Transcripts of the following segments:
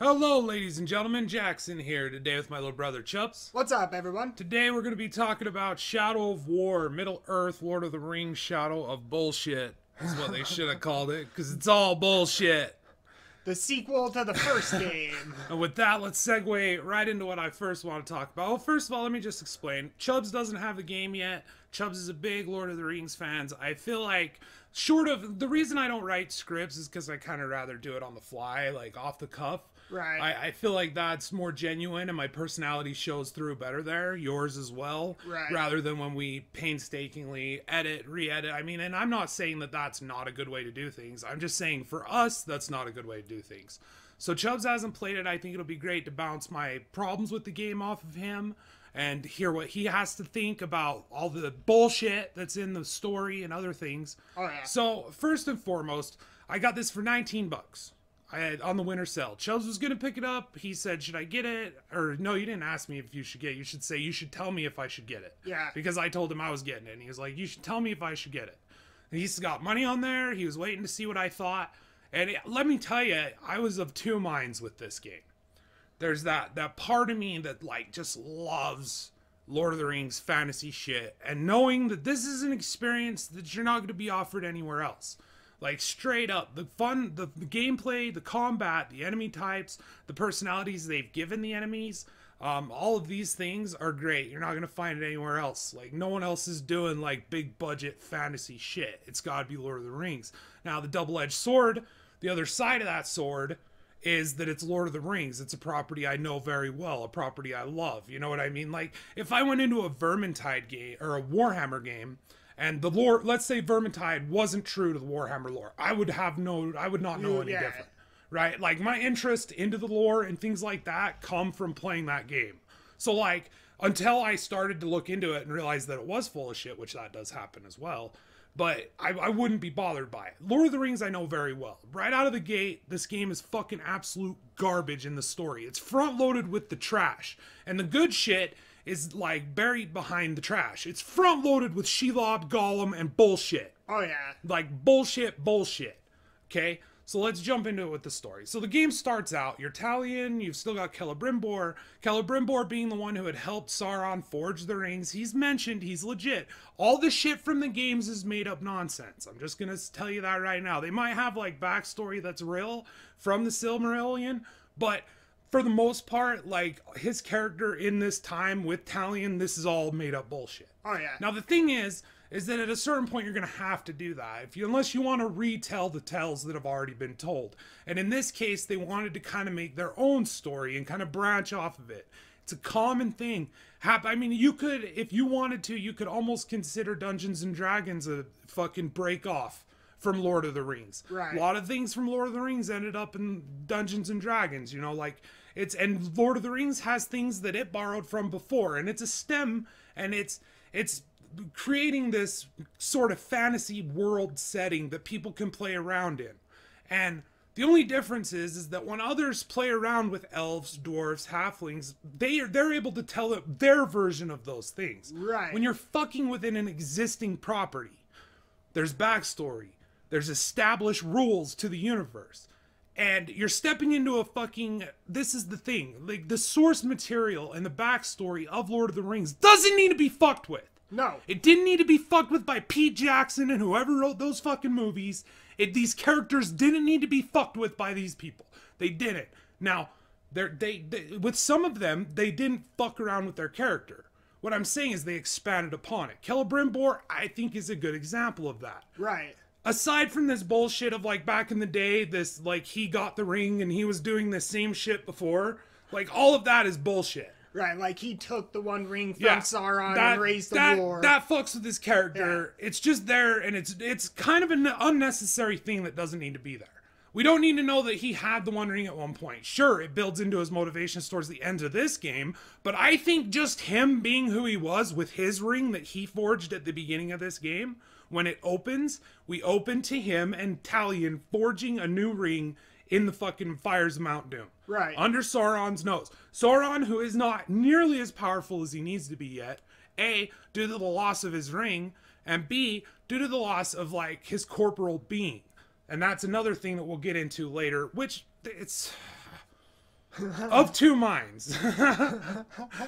Hello, ladies and gentlemen. Jackson here today with my little brother Chubbz. What's up, everyone? Today we're going to be talking about Shadow of War, Middle Earth, Lord of the Rings, Shadow of Bullshit. That's what they should have called it, because it's all bullshit. The sequel to the first game. And with that, let's segue right into what I first want to talk about. Well, first of all, let me just explain. Chubbz doesn't have the game yet. Chubbz is a big Lord of the Rings fan. I feel like, short of, the reason I don't write scripts is because I kind of rather do it on the fly, like off the cuff. Right. I feel like that's more genuine and my personality shows through better there. Yours as well. Right. Rather than when we painstakingly edit, re-edit. I mean, and I'm not saying that that's not a good way to do things. I'm just saying for us, that's not a good way to do things. So Chubbz hasn't played it. I think it'll be great to bounce my problems with the game off of him and hear what he has to think about all the bullshit that's in the story and other things. Oh, yeah. So first and foremost, I got this for 19 bucks. I had on the winter sale. Chubbz was gonna pick it up. He said, "Should I get it?" Or no, you didn't ask me if you should get it. You should say, "You should tell me if I should get it." Yeah. Because I told him I was getting it, and he was like, "You should tell me if I should get it." And he's got money on there. He was waiting to see what I thought. And let me tell you, I was of two minds with this game. There's that part of me that like just loves Lord of the Rings fantasy shit, and knowing that this is an experience that you're not going to be offered anywhere else. Like, straight up, the fun, the gameplay, the combat, the enemy types, the personalities they've given the enemies, all of these things are great. You're not going to find it anywhere else. Like, no one else is doing, like, big budget fantasy shit. It's got to be Lord of the Rings. Now, the double-edged sword, the other side of that sword is that it's Lord of the Rings. It's a property I know very well, a property I love. You know what I mean? Like, if I went into a Vermintide game, or a Warhammer game, and the lore, let's say Vermintide wasn't true to the Warhammer lore, I would not know any different, right? Like, my interest into the lore and things like that come from playing that game. So, like, until I started to look into it and realize that it was full of shit, which that does happen as well, but I wouldn't be bothered by it. Lord of the Rings I know very well. Right out of the gate, this game is fucking absolute garbage in the story. It's front-loaded with the trash. And the good shit is like buried behind the trash. It's front loaded with Shelob, Gollum, and bullshit. Oh, yeah. Like bullshit. Okay? So let's jump into it with the story. So the game starts out, you're Talion, you've still got Celebrimbor. Celebrimbor being the one who had helped Sauron forge the rings. He's mentioned, he's legit. All the shit from the games is made up nonsense. I'm just gonna tell you that right now. They might have like backstory that's real from the Silmarillion, but for the most part, like, his character in this time with Talion, this is all made up bullshit. Oh, yeah. Now, the thing is that at a certain point, you're going to have to do that, unless you want to retell the tales that have already been told. And in this case, they wanted to kind of make their own story and kind of branch off of it. It's a common thing. I mean, you could, if you wanted to, you could almost consider Dungeons and Dragons a fucking break off from Lord of the Rings. Right. A lot of things from Lord of the Rings ended up in Dungeons and Dragons, you know, like, and Lord of the Rings has things that it borrowed from before, and it's a stem, and it's creating this sort of fantasy world setting that people can play around in. And the only difference is that when others play around with elves, dwarves, halflings, they're able to tell their version of those things. Right. When you're fucking within an existing property, there's backstory, there's established rules to the universe. And you're stepping into a fucking, this is the thing, like, the source material and the backstory of Lord of the Rings doesn't need to be fucked with. No. It didn't need to be fucked with by Pete Jackson and whoever wrote those fucking movies. These characters didn't need to be fucked with by these people. They didn't. Now, they with some of them, they didn't fuck around with their character. What I'm saying is they expanded upon it. Celebrimbor, I think, is a good example of that. Right. Aside from this bullshit of, like, back in the day, this, like, he got the ring and he was doing the same shit before, like, all of that is bullshit. Right, like he took the one ring from Sauron and raised the war. That fucks with his character. Yeah. It's just there, and it's kind of an unnecessary thing that doesn't need to be there. We don't need to know that he had the One Ring at one point. Sure, it builds into his motivations towards the end of this game, but I think just him being who he was with his ring that he forged at the beginning of this game, when it opens, we open to him and Talion forging a new ring in the fucking fires of Mount Doom. Right. Under Sauron's nose. Sauron, who is not nearly as powerful as he needs to be yet, A, due to the loss of his ring, and B, due to the loss of, like, his corporal being. And that's another thing that we'll get into later, which, it's... of two minds.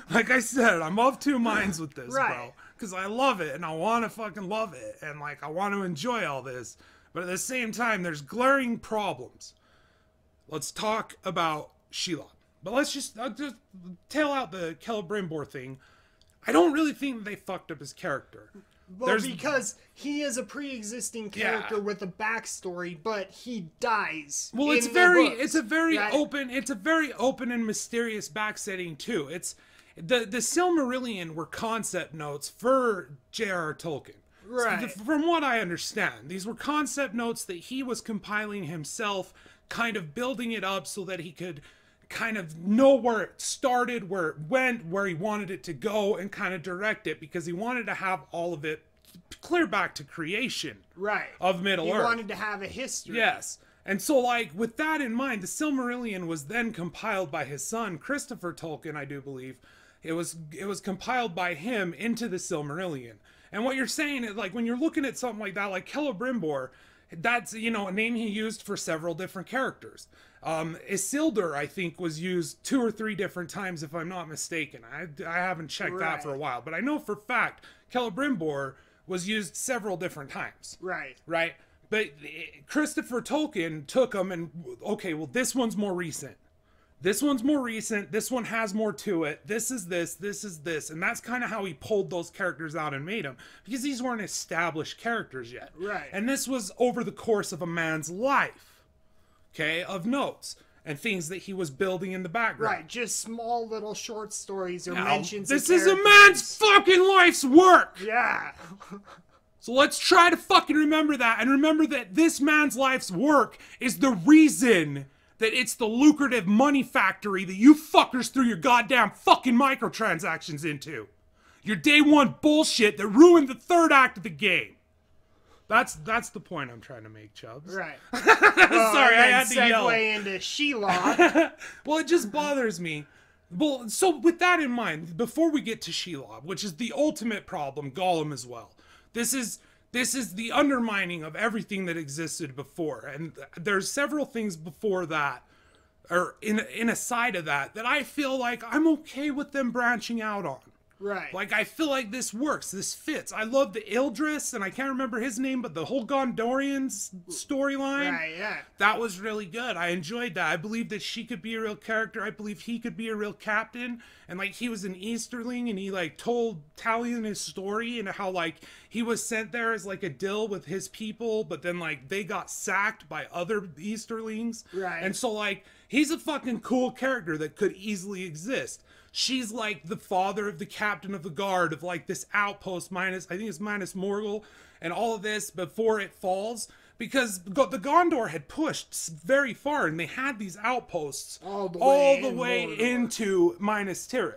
Like I said, I'm of two minds with this, bro. Because I love it, and I want to fucking love it, and like I want to enjoy all this. But at the same time, there's glaring problems. Let's talk about Shelob. But let's just tail out the Celebrimbor thing. I don't really think that they fucked up his character. Well, because he is a pre-existing character with a backstory, but he dies. Well, it's a very open and mysterious backsetting too. It's the Silmarillion were concept notes for J.R.R. Tolkien. Right. So from what I understand, these were concept notes that he was compiling himself, kind of building it up so that he could kind of know where it started, where it went, where he wanted it to go, and kind of direct it, because he wanted to have all of it clear back to creation of Middle Earth. He wanted to have a history. Yes. And so, like, with that in mind, the Silmarillion was then compiled by his son, Christopher Tolkien, I do believe. It was compiled by him into the Silmarillion. And what you're saying is, like, when you're looking at something like that, like Celebrimbor, that's, you know, a name he used for several different characters. Isildur, I think, was used 2 or 3 different times, if I'm not mistaken. I haven't checked that for a while, but I know for fact Celebrimbor was used several different times. Right? But Christopher Tolkien took them and, okay, well, this one's more recent. This one's more recent. This one has more to it. This is this. This is this. And that's kind of how he pulled those characters out and made them. Because these weren't established characters yet. And this was over the course of a man's life. Okay, of notes and things that he was building in the background. Just small little short stories or mentions. This is a man's fucking life's work! So let's try to fucking remember that, and remember that this man's life's work is the reason that it's the lucrative money factory that you fuckers threw your goddamn fucking microtransactions into. Your day one bullshit that ruined the 3rd act of the game. That's the point I'm trying to make, Chubbz. Well, sorry, I had to yell. Segue into Shelob. Well, it just bothers me. Well, so with that in mind, before we get to Shelob, which is the ultimate problem, Gollum as well. This is the undermining of everything that existed before, and there's several things before that, or in a side of that I feel like I'm okay with them branching out on. Like, I feel like this works. This fits. I love the Ildris, and I can't remember his name, but the whole Gondorian storyline. That was really good. I enjoyed that. I believe that she could be a real character. I believe he could be a real captain. And, like, he was an Easterling, and he, like, told Talion his story, and how, like, he was sent there as, like, a dill with his people, but then, like, they got sacked by other Easterlings. And so, like, he's a fucking cool character that could easily exist. She's like the father of the captain of the guard of like this outpost I think it's minus Morgul, and all of this before it falls, because the Gondor had pushed very far, and they had these outposts all the way into Minas Tirith.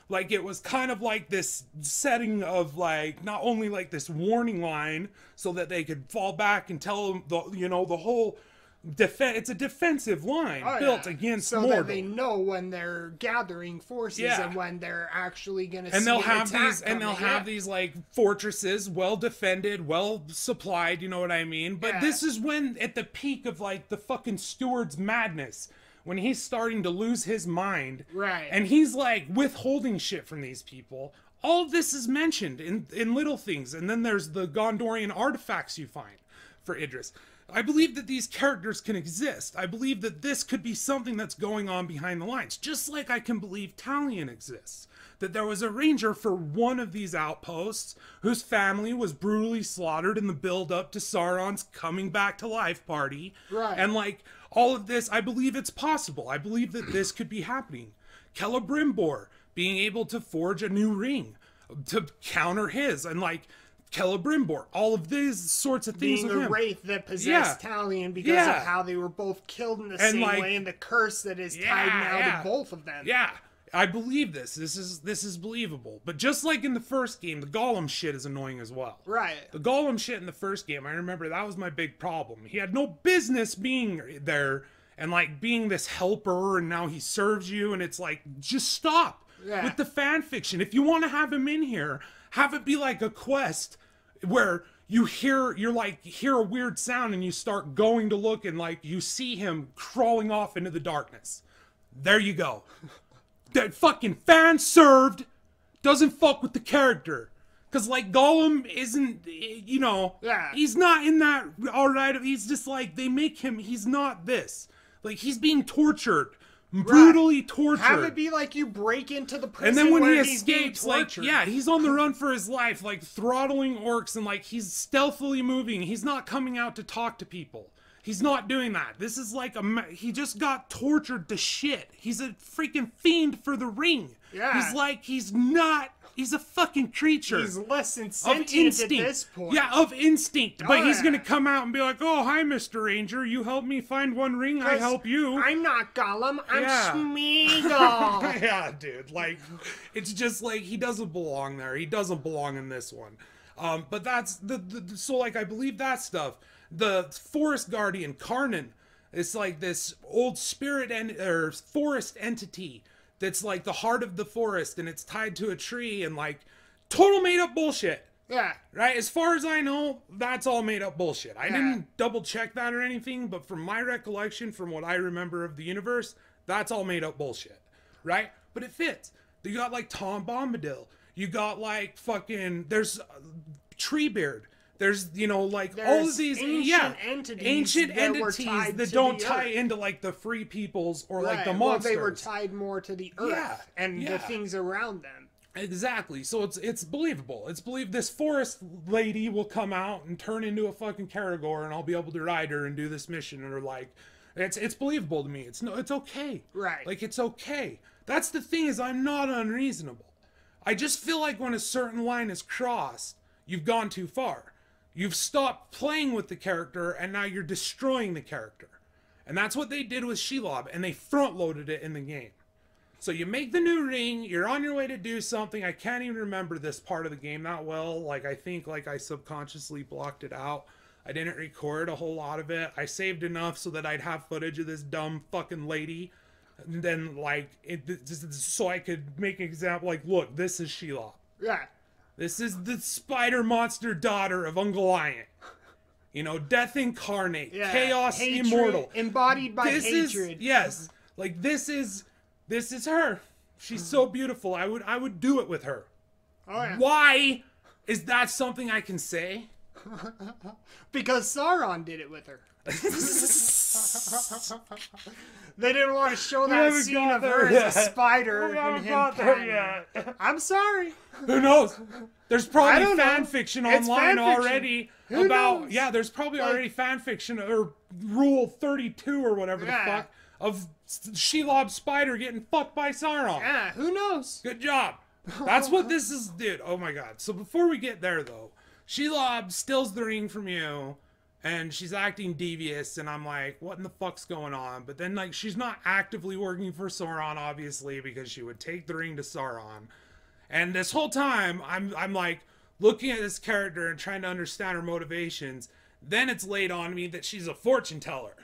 Like, it was kind of like this setting of like, not only like this warning line so that they could fall back and tell them the whole it's a defensive line built against Mordor. So that they know when they're gathering forces and when they're actually going to see an attack. And they'll have these like fortresses, well defended, well supplied, you know what I mean? But this is when, at the peak of like the fucking steward's madness, when he's starting to lose his mind. And he's like withholding shit from these people. All of this is mentioned in little things. And then there's the Gondorian artifacts you find for Idris. I believe that these characters can exist. I believe that this could be something that's going on behind the lines. Just like I can believe Talion exists. That there was a ranger for one of these outposts whose family was brutally slaughtered in the build-up to Sauron's coming back to life party. And like, all of this, I believe it's possible. I believe that this could be happening. Celebrimbor being able to forge a new ring to counter his, and like, Celebrimbor, all of these sorts of things. Being a wraith that possessed Talion because of how they were both killed in the same way, and the curse that is tied now to both of them. I believe this. This is believable. But just like in the first game, the Gollum shit is annoying as well. The Gollum shit in the first game, I remember that was my big problem. He had no business being there and like being this helper, and now he serves you, and it's like, just stop with the fan fiction. If you want to have him in here, have it be like a quest where you hear a weird sound and you start going to look, and like you see him crawling off into the darkness. There you go. That fucking fan served doesn't fuck with the character. Because, like, Gollum isn't, you know, he's not in that, alright, he's just like, they make him, he's not this. Like, he's being tortured. Brutally tortured. Have it be like you break into the prison, and then when he escapes, like, yeah, he's on the run for his life, like, throttling orcs, and, like, he's stealthily moving. He's not coming out to talk to people. He's not doing that. This is like he just got tortured to shit. He's a freaking fiend for the ring. Yeah. He's a fucking creature. He's less than sentient at this point. Yeah, of instinct. But he's gonna come out and be like, oh, hi, Mr. Ranger. You help me find one ring, I help you. I'm not Gollum, I'm Smeagol. Yeah, dude. Like, it's just like, he doesn't belong there. He doesn't belong in this one. But that's, so, like, I believe that stuff. The forest guardian, Karnan, it's like this old spirit or forest entity that's like the heart of the forest, and it's tied to a tree, and like total made up bullshit. Yeah. Right? As far as I know, that's all made up bullshit. I didn't double check that or anything, but from my recollection, from what I remember of the universe, that's all made up bullshit. Right? But it fits. You got like Tom Bombadil. You got like fucking, there's Treebeard. There's, you know, like all of these ancient entities that don't tie into like the free peoples or like the monsters. Well, they were tied more to the earth and the things around them. Exactly. So it's believable. It's this forest lady will come out and turn into a fucking Karagor, and I'll be able to ride her and do this mission, or like it's believable to me. It's okay. Right. Like, it's okay. That's the thing, is I'm not unreasonable. I just feel like when a certain line is crossed, you've gone too far. You've stopped playing with the character, and now you're destroying the character. And that's what they did with Shelob, and they front-loaded it in the game. So you make the new ring, you're on your way to do something. I can't even remember this part of the game that well. Like, I think, like, I subconsciously blocked it out. I didn't record a whole lot of it. I saved enough so that I'd have footage of this dumb fucking lady. And then, like, so I could make an example, like, look, this is Shelob. Yeah. This is the spider monster daughter of Ungoliant. You know, death incarnate, chaos hatred, immortal. Embodied by hatred. Yes. Like, this is her. She's so beautiful. I would do it with her. Oh, yeah. Why is that something I can say? Because Sauron did it with her. They didn't want to show that scene of her as a spider and him patting. I'm sorry. Who knows? There's probably fan fiction online already about. Yeah, there's probably already fan fiction or Rule 32 or whatever the fuck of Shelob spider getting fucked by Sauron. Yeah, who knows? Good job. That's what this is, dude. Oh my god. So before we get there though, Shelob steals the ring from you. And she's acting devious, and I'm like, what in the fuck's going on? But then, like, she's not actively working for Sauron, obviously, because she would take the ring to Sauron. And this whole time, I'm like, looking at this character and trying to understand her motivations. Then it's laid on me that she's a fortune teller.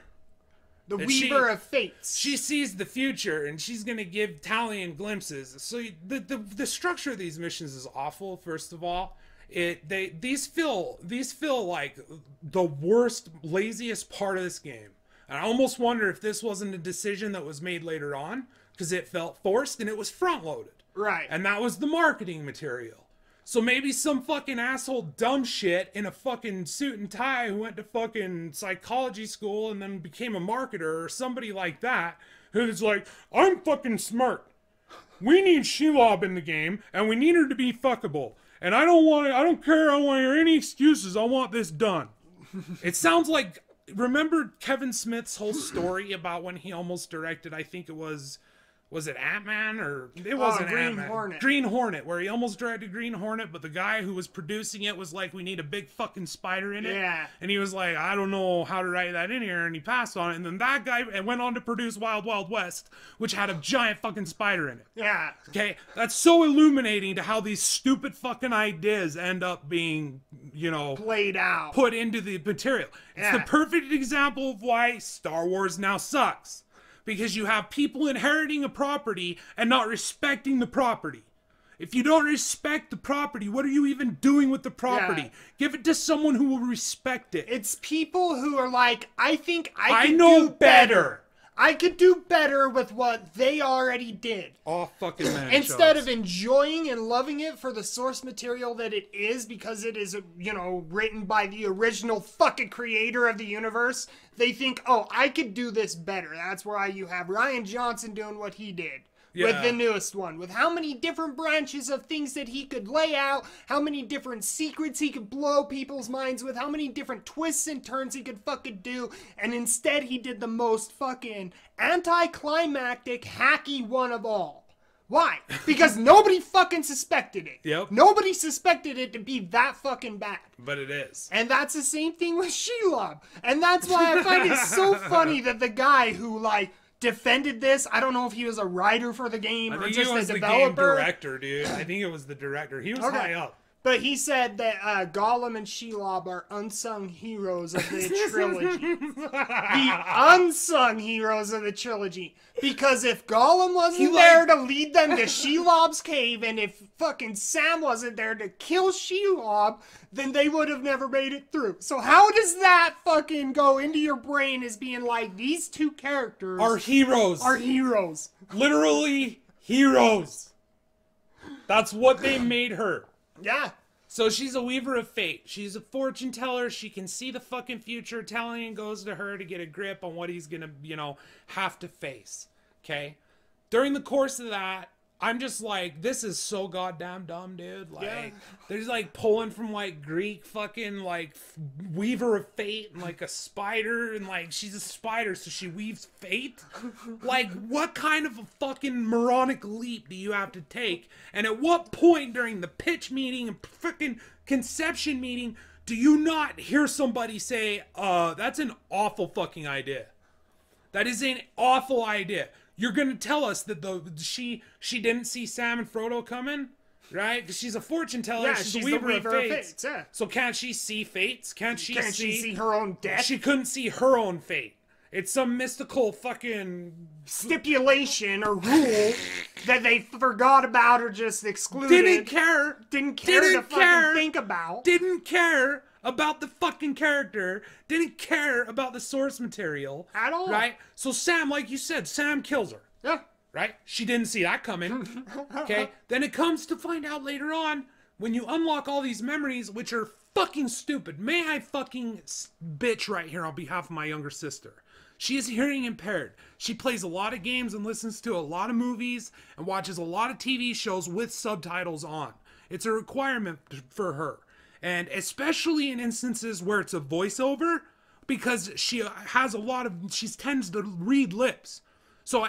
The weaver of fates. She sees the future, and she's going to give Talion glimpses. So the structure of these missions is awful, first of all. These feel like the worst, laziest part of this game. And I almost wonder if this wasn't a decision that was made later on, because it felt forced and it was front loaded. Right. And that was the marketing material. So maybe some fucking asshole dumb shit in a fucking suit and tie who went to fucking psychology school and then became a marketer, or somebody like that, who's like, I'm fucking smart. We need Shelob in the game, and we need her to be fuckable. And I don't care, I don't want to hear any excuses, I want this done. It sounds like, remember Kevin Smith's whole story about when he almost directed, I think it was it Ant-Man, or it wasn't Ant-Man. Green Hornet, where he almost directed Green Hornet, but the guy who was producing it was like, we need a big fucking spider in it. Yeah. And he was like, I don't know how to write that in here, and he passed on it. And then that guy went on to produce Wild Wild West, which had a giant fucking spider in it. Yeah. Okay? That's so illuminating to how these stupid fucking ideas end up being, you know, played out, put into the material. It's the perfect example of why Star Wars now sucks. Because you have people inheriting a property and not respecting the property. If you don't respect the property, what are you even doing with the property? Yeah. Give it to someone who will respect it. It's people who are like, I think I know better. I could do better with what they already did. Oh, fucking man. Instead of enjoying and loving it for the source material that it is, because it is, you know, written by the original fucking creator of the universe, they think, oh, I could do this better. That's why you have Rian Johnson doing what he did. With the newest one, with how many different branches of things that he could lay out, how many different secrets he could blow people's minds with, how many different twists and turns he could fucking do, and instead he did the most fucking anticlimactic, hacky one of all. Why? Because nobody fucking suspected it. Yep. Nobody suspected it to be that fucking bad. But it is. And that's the same thing with Shelob. And that's why I find it so funny that the guy who, like, defended this. I don't know if he was a writer for the game or just a developer. The game director, dude. I think it was the director. He was high up. But he said that Gollum and Shelob are unsung heroes of the trilogy. The unsung heroes of the trilogy. Because if Gollum wasn't there to lead them to Shelob's cave, and if fucking Sam wasn't there to kill Shelob, then they would have never made it through. So how does that fucking go into your brain as being like, these two characters are heroes. Are heroes. Literally heroes. That's what they made her. Yeah. So she's a weaver of fate. She's a fortune teller. She can see the fucking future. Talion goes to her to get a grip on what he's gonna, you know, have to face. Okay? During the course of that, I'm just like, this is so goddamn dumb, dude. Like, there's like pulling from like Greek fucking like weaver of fate and like a spider, and like she's a spider, so she weaves fate. Like, what kind of a fucking moronic leap do you have to take? And at what point during the pitch meeting and freaking conception meeting do you not hear somebody say, that's an awful fucking idea? That is an awful idea. You're gonna tell us that she didn't see Sam and Frodo coming, right? Because she's a fortune teller. Yeah, she's a weaver of fates. Yeah. So can't she see fates? Can't she see her own death? She couldn't see her own fate. It's some mystical fucking stipulation or rule that they forgot about or just excluded. Didn't care to fucking think about. Didn't care about the fucking character, didn't care about the source material at all, right? So Sam, like you said, Sam kills her. Yeah. Right? She didn't see that coming. Okay? Then it comes to find out later on, when you unlock all these memories, which are fucking stupid. May I fucking bitch right here on behalf of my younger sister. She is hearing impaired. She plays a lot of games and listens to a lot of movies and watches a lot of TV shows with subtitles on. It's a requirement for her. And especially in instances where it's a voiceover, because she has she tends to read lips. So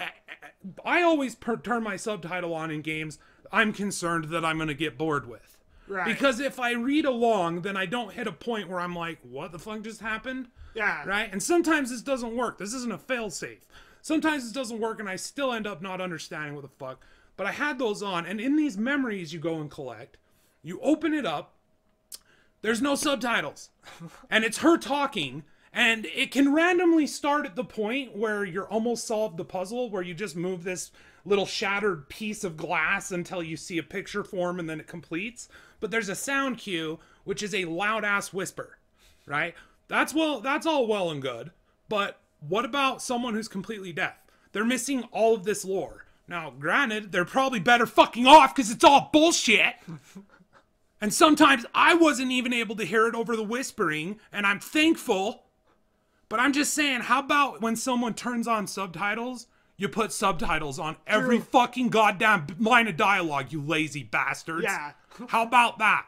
I always turn my subtitle on in games I'm concerned that I'm going to get bored with. Right. Because if I read along, then I don't hit a point where I'm like, what the fuck just happened? Yeah. Right? And sometimes this doesn't work. This isn't a fail-safe. Sometimes this doesn't work and I still end up not understanding what the fuck. But I had those on, and in these memories you go and collect, you open it up, there's no subtitles. And it's her talking, and it can randomly start at the point where you're almost solved the puzzle, where you just move this little shattered piece of glass until you see a picture form and then it completes. But there's a sound cue, which is a loud-ass whisper, right? That's all well and good, but what about someone who's completely deaf? They're missing all of this lore. Now, granted, they're probably better fucking off because it's all bullshit. And sometimes I wasn't even able to hear it over the whispering, and I'm thankful. But I'm just saying, how about when someone turns on subtitles, you put subtitles on every fucking goddamn line of dialogue, you lazy bastards. Yeah. How about that?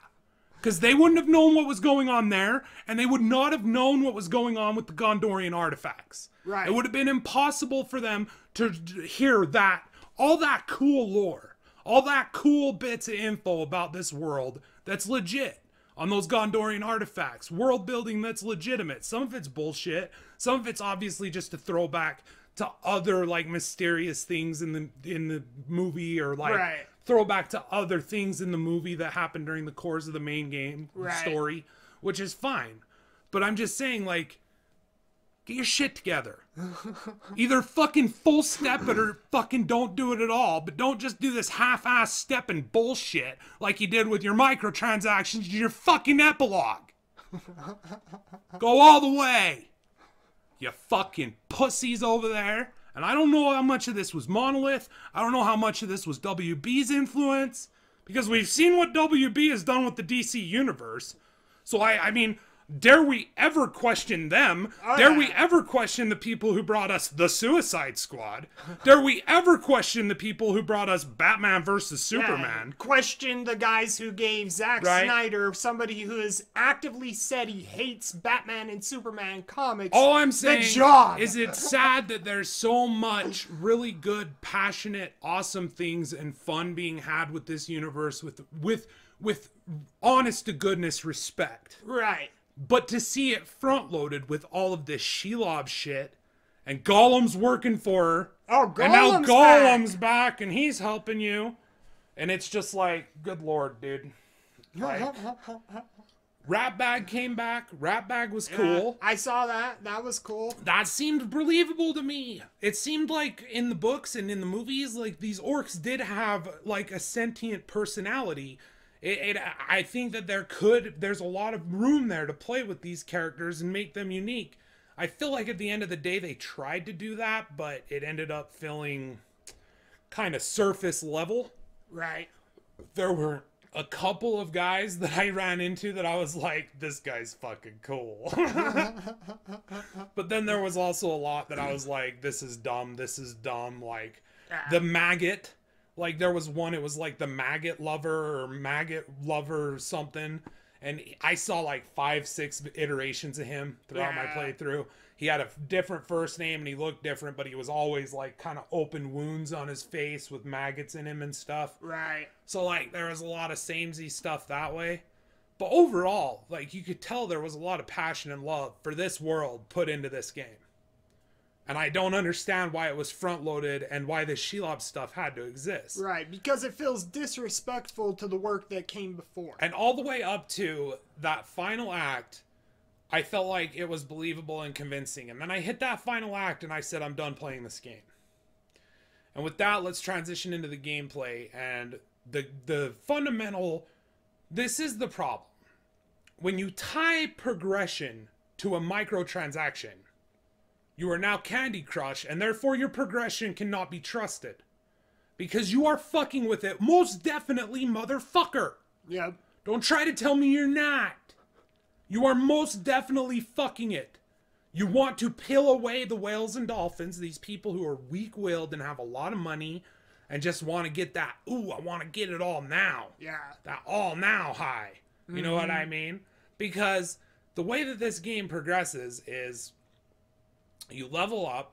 Because they wouldn't have known what was going on there, and they would not have known what was going on with the Gondorian artifacts. Right. It would have been impossible for them to hear that, all that cool lore, all that cool bits of info about this world that's legit on those Gondorian artifacts. World building that's legitimate. Some of it's bullshit. Some of it's obviously just a throwback to other like mysterious things in the movie, or like throwback to other things in the movie that happened during the course of the main game story, which is fine. But I'm just saying, like, get your shit together. Either fucking full step it or fucking don't do it at all. But don't just do this half-ass stepping bullshit like you did with your microtransactions and your fucking epilogue. Go all the way. You fucking pussies over there And I don't know how much of this was Monolith. I don't know how much of this was WB's influence. Because we've seen what WB has done with the DC universe. So I mean, dare we ever question them? Dare we ever question the people who brought us the Suicide Squad? Dare we ever question the people who brought us Batman versus Superman? Question the guys who gave Zack Snyder, somebody who has actively said he hates Batman and Superman comics. All I'm saying job. is it's sad that there's so much really good, passionate, awesome things and fun being had with this universe with honest to goodness respect. Right. But to see it front-loaded with all of this Shelob shit, and Gollum's working for her, Gollum's and now Gollum's back, and he's helping you, and it's just like, good lord, dude. Like, Rat Bag came back. Rat Bag was cool. I saw that. That was cool. That seemed believable to me. It seemed like in the books and in the movies, like these orcs did have like a sentient personality. I think that there's a lot of room there to play with these characters and make them unique. I feel like at the end of the day, they tried to do that, but it ended up feeling kind of surface level. Right. There were a couple of guys that I ran into that I was like, this guy's fucking cool. But then there was also a lot that I was like, this is dumb. Like, the maggot. Like, there was one, it was like the maggot lover or something. And I saw like 5-6 iterations of him throughout my playthrough. He had a different first name and he looked different, but he was always like kind of open wounds on his face with maggots in him and stuff. Right. So like there was a lot of samey stuff that way. But overall, like you could tell there was a lot of passion and love for this world put into this game. And I don't understand why it was front-loaded and why this Shelob stuff had to exist. Right, because it feels disrespectful to the work that came before. And all the way up to that final act, I felt like it was believable and convincing. And then I hit that final act and I said, I'm done playing this game. And with that, let's transition into the gameplay. And the fundamental... This is the problem. When you tie progression to a microtransaction, you are now Candy Crush, and therefore your progression cannot be trusted. Because you are fucking with it, most definitely, motherfucker. Yep. Don't try to tell me you're not. You are most definitely fucking it. You want to peel away the whales and dolphins, these people who are weak-willed and have a lot of money, and just want to get that, ooh, I want to get it all now. Yeah. That all now high. You know what I mean? Because the way that this game progresses is... You level up,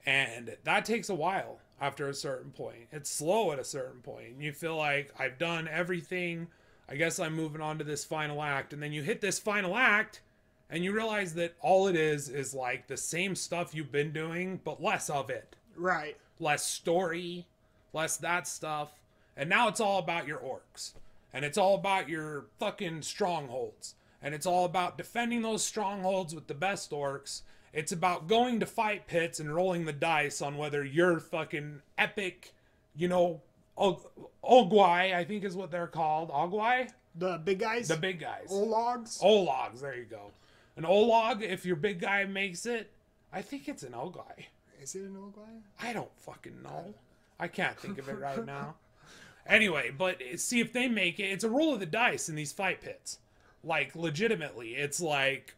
and that takes a while after a certain point. It's slow at a certain point. You feel like, I've done everything. I guess I'm moving on to this final act. And then you hit this final act, and you realize that all it is like the same stuff you've been doing, but less of it. Right. Less story, less that stuff. And now it's all about your orcs. And it's all about your fucking strongholds. And it's all about defending those strongholds with the best orcs. It's about going to fight pits and rolling the dice on whether you're fucking epic, you know, Ogwai, I think is what they're called. Ogwai? The big guys? The big guys. Ologs? Ologs, there you go. An Olog, if your big guy makes it, I think it's an Ogwai. Is it an Ogwai? I don't fucking know. I can't think of it right now. Anyway, but see if they make it. It's a roll of the dice in these fight pits. Like, legitimately. It's like...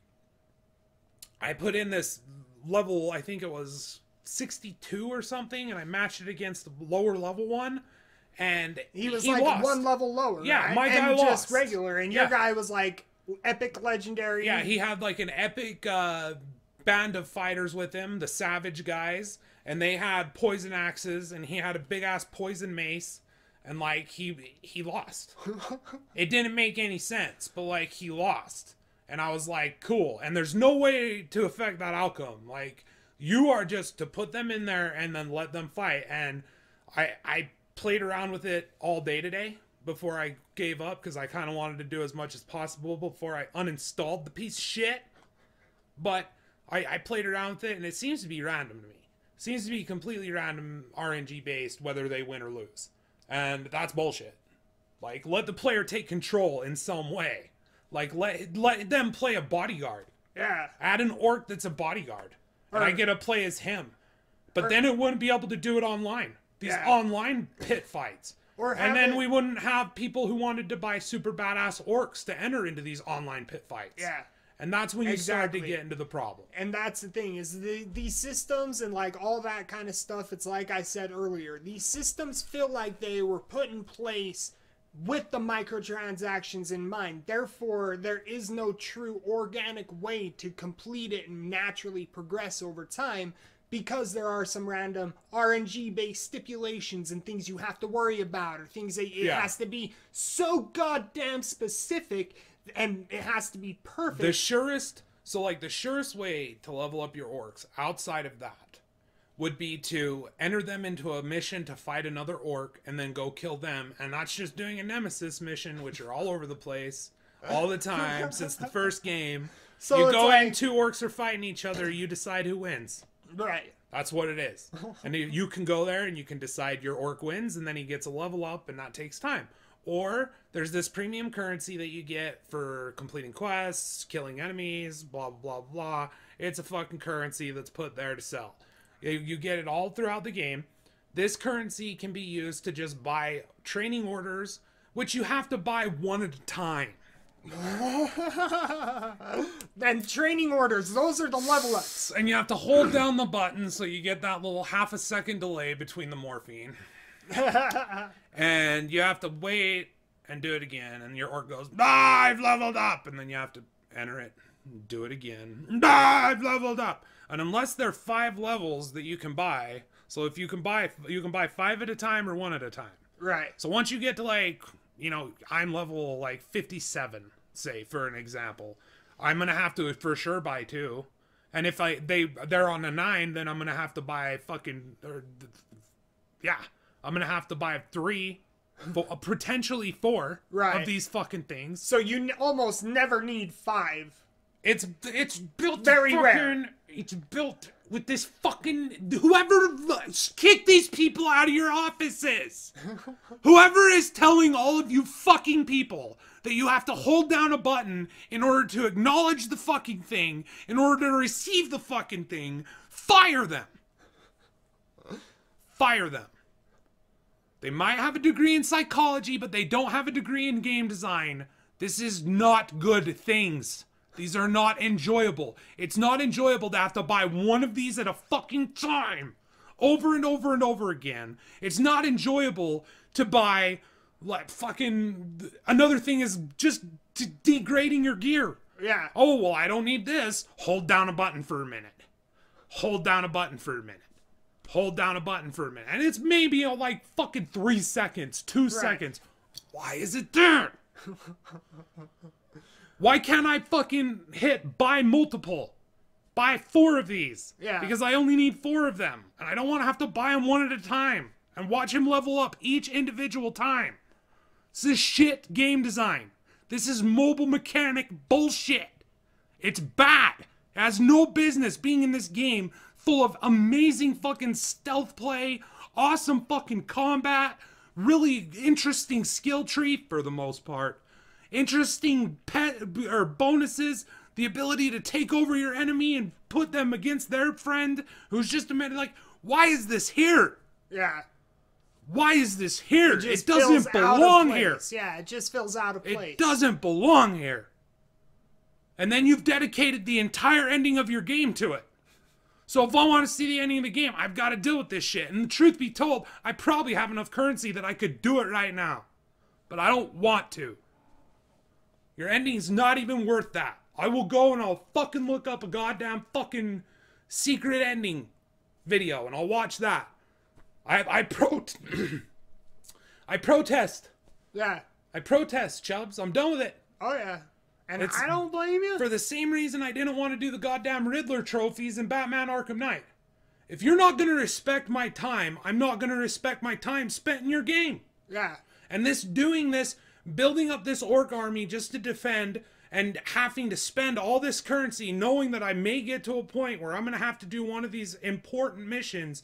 I put in this level, I think it was 62 or something, and I matched it against the lower level one, and he was like lost. One level lower. Yeah, right? my guy and lost. Just regular, and your guy was like epic, legendary. Yeah, he had like an epic band of fighters with him, the Savage guys, and they had poison axes, and he had a big ass poison mace, and like he lost. It didn't make any sense, but like he lost. And I was like, cool. And there's no way to affect that outcome. Like, you are just to put them in there and then let them fight. And I played around with it all day today before I gave up, because I kind of wanted to do as much as possible before I uninstalled the piece of shit. But I played around with it, and it seems to be random to me. It seems to be completely random RNG based, whether they win or lose. And that's bullshit. Like, let the player take control in some way. Like, let them play a bodyguard. Yeah. Add an orc that's a bodyguard. And I get to play as him. But then it wouldn't be able to do it online. These online pit fights. And then we wouldn't have people who wanted to buy super badass orcs to enter into these online pit fights. Yeah. And that's when you start to get into the problem. And that's the thing, is these systems and like all that kind of stuff, it's like I said earlier, these systems feel like they were put in place with the microtransactions in mind. Therefore, there is no true organic way to complete it and naturally progress over time, because there are some random RNG-based stipulations and things you have to worry about, or things that it has to be so goddamn specific, and it has to be perfect. The surest way to level up your orcs outside of that would be to enter them into a mission to fight another orc and then go kill them. And that's just doing a nemesis mission, which are all over the place all the time since the first game. So you go in, 2 orcs are fighting each other, you decide who wins. Right. That's what it is. And you can go there and you can decide your orc wins, and then he gets a level up, and that takes time. Or there's this premium currency that you get for completing quests, killing enemies, blah, blah, blah. It's a fucking currency that's put there to sell. You get it all throughout the game. This currency can be used to just buy training orders, which you have to buy one at a time. Then training orders, those are the level ups. And you have to hold down the button so you get that little half a second delay between the morphine. And you have to wait and do it again, and your orc goes, I've leveled up, and then you have to enter it, do it again, I've leveled up. And unless there are 5 levels that you can buy, so if you can buy 5 at a time or 1 at a time. Right. So once you get to, like, you know, I'm level like 57, say, for an example, I'm gonna have to for sure buy 2. And if they're on a 9, then I'm gonna have to buy I'm gonna have to buy 3, potentially 4 of these fucking things. So you almost never need 5. It's built very rare. It's built with this fucking whoever kick these people out of your offices. Whoever is telling all of you fucking people that you have to hold down a button in order to acknowledge the fucking thing, in order to receive the fucking thing, fire them. Fire them. They might have a degree in psychology, but they don't have a degree in game design. This is not good things. These are not enjoyable. It's not enjoyable to have to buy 1 of these at a fucking time. Over and over and over again. It's not enjoyable to buy, like, fucking... Another thing is just degrading your gear. Yeah. Oh, well, I don't need this. Hold down a button for a minute. Hold down a button for a minute. Hold down a button for a minute. And it's maybe like fucking 3 seconds, 2 seconds. Why is it there? Why can't I fucking hit buy multiple? Buy 4 of these. Yeah. Because I only need 4 of them. And I don't want to have to buy them 1 at a time. And watch him level up each individual time. This is shit game design. This is mobile mechanic bullshit. It's bad. It has no business being in this game full of amazing fucking stealth play, awesome fucking combat, really interesting skill tree for the most part, interesting pet or bonuses, the ability to take over your enemy and put them against their friend who's just a minute. Like, why is this here? Yeah. Why is this here? It doesn't belong here. Yeah, it just feels out of place. It doesn't belong here. And then you've dedicated the entire ending of your game to it. So if I want to see the ending of the game, I've got to deal with this shit. And the truth be told, I probably have enough currency that I could do it right now. But I don't want to. Your ending's not even worth that. I will go and I'll fucking look up a goddamn fucking secret ending video and I'll watch that. I protest. Yeah. I protest, Chubbz. I'm done with it. Oh, yeah. And I don't blame you. For the same reason I didn't want to do the goddamn Riddler trophies in Batman Arkham Knight. If you're not going to respect my time, I'm not going to respect my time spent in your game. Yeah. And doing this, building up this orc army just to defend and having to spend all this currency knowing that I may get to a point where I'm going to have to do one of these important mission